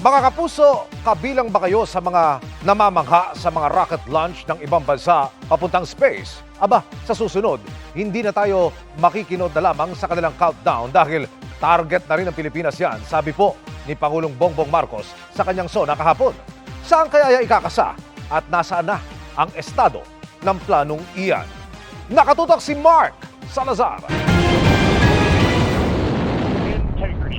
Mga kapuso, kabilang ba kayo sa mga namamangha sa mga rocket launch ng ibang bansa papuntang space? Aba, sa susunod, hindi na tayo makikinod na lamang sa kanilang countdown dahil target na rin ng Pilipinas yan, sabi po ni Pangulong Bongbong Marcos sa kanyang SONA kahapon. Saan kaya ikakasa at nasaan na ang estado ng planong iyan? Nakatutok si Mark Salazar.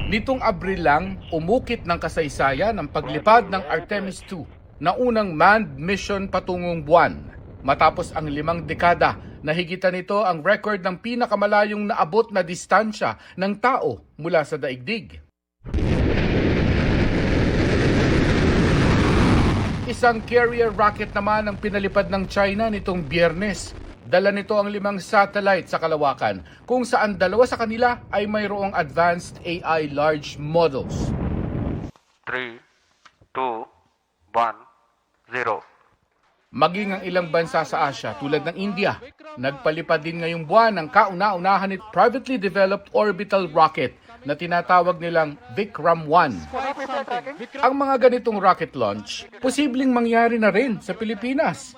Nitong Abril lang, umukit ng kasaysayan ang paglipad ng Artemis II na unang manned mission patungong buwan. Matapos ang 5 dekada, nahigitan nito ang record ng pinakamalayong naabot na distansya ng tao mula sa daigdig. Isang carrier rocket naman ang pinalipad ng China nitong Biyernes. Dala nito ang 5 satellite sa kalawakan, kung saan 2 sa kanila ay mayroong advanced AI large models. 3, 2, 1, 0. Maging ang ilang bansa sa Asia tulad ng India, nagpalipad din ngayong buwan ng kauna-unahan ni privately developed orbital rocket na tinatawag nilang Vikram-1. Ang mga ganitong rocket launch, posibleng mangyari na rin sa Pilipinas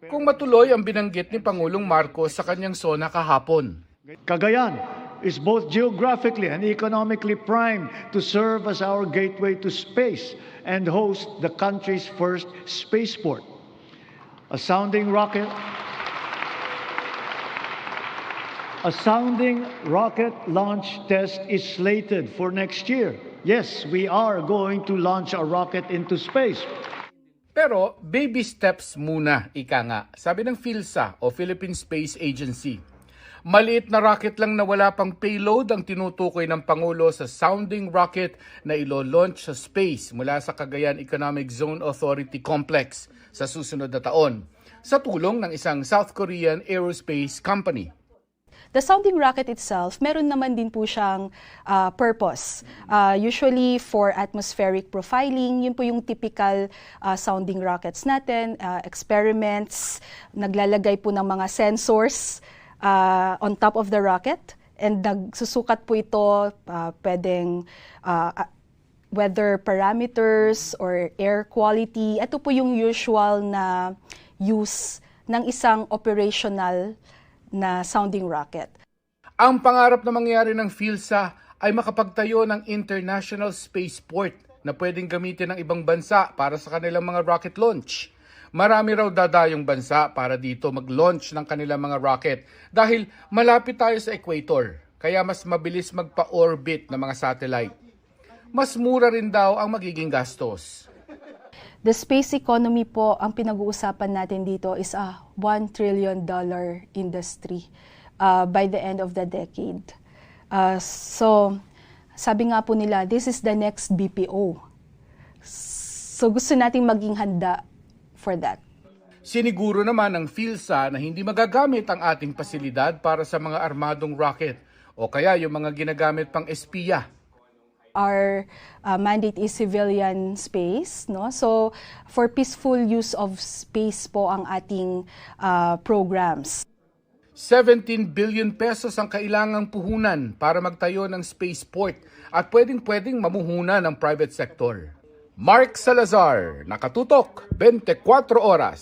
kung matuloy ang binanggit ni Pangulong Marcos sa kanyang SONA kahapon. Cagayan is both geographically and economically primed to serve as our gateway to space and host the country's first spaceport. A sounding rocket launch test is slated for next year. Yes, we are going to launch a rocket into space. Pero baby steps muna, ika nga, sabi ng PhilSA o Philippine Space Agency. Maliit na rocket lang na wala pang payload ang tinutukoy ng Pangulo sa sounding rocket na ilo-launch sa space mula sa Cagayan Economic Zone Authority Complex sa susunod na taon sa tulong ng isang South Korean aerospace company. The sounding rocket itself, meron naman din po siyang purpose. Usually for atmospheric profiling, yun po yung typical sounding rockets natin, experiments, naglalagay po ng mga sensors on top of the rocket, and nagsusukat po ito pwedeng weather parameters or air quality. Ito po yung usual na use ng isang operational na sounding rocket. Ang pangarap na mangyari ng PhilSA ay makapagtayo ng international spaceport na pwedeng gamitin ng ibang bansa para sa kanilang mga rocket launch. Marami raw dadayong bansa para dito mag-launch ng kanilang mga rocket dahil malapit tayo sa equator, kaya mas mabilis magpa-orbit ng mga satellite. Mas mura rin daw ang magiging gastos. The space economy po, ang pinag-uusapan natin dito is a $1 trillion industry by the end of the decade. So, sabi nga po nila, this is the next BPO. So, gusto nating maging handa for that. Siniguro naman ng PhilSA na hindi magagamit ang ating pasilidad para sa mga armadong rocket o kaya yung mga ginagamit pang espiya. Our mandate is civilian space, no? So for peaceful use of space po ang ating programs. 17 billion pesos ang kailangang puhunan para magtayo ng spaceport at pwedeng mamuhunan ng private sector. Mark Salazar, Nakatutok, 24 Oras.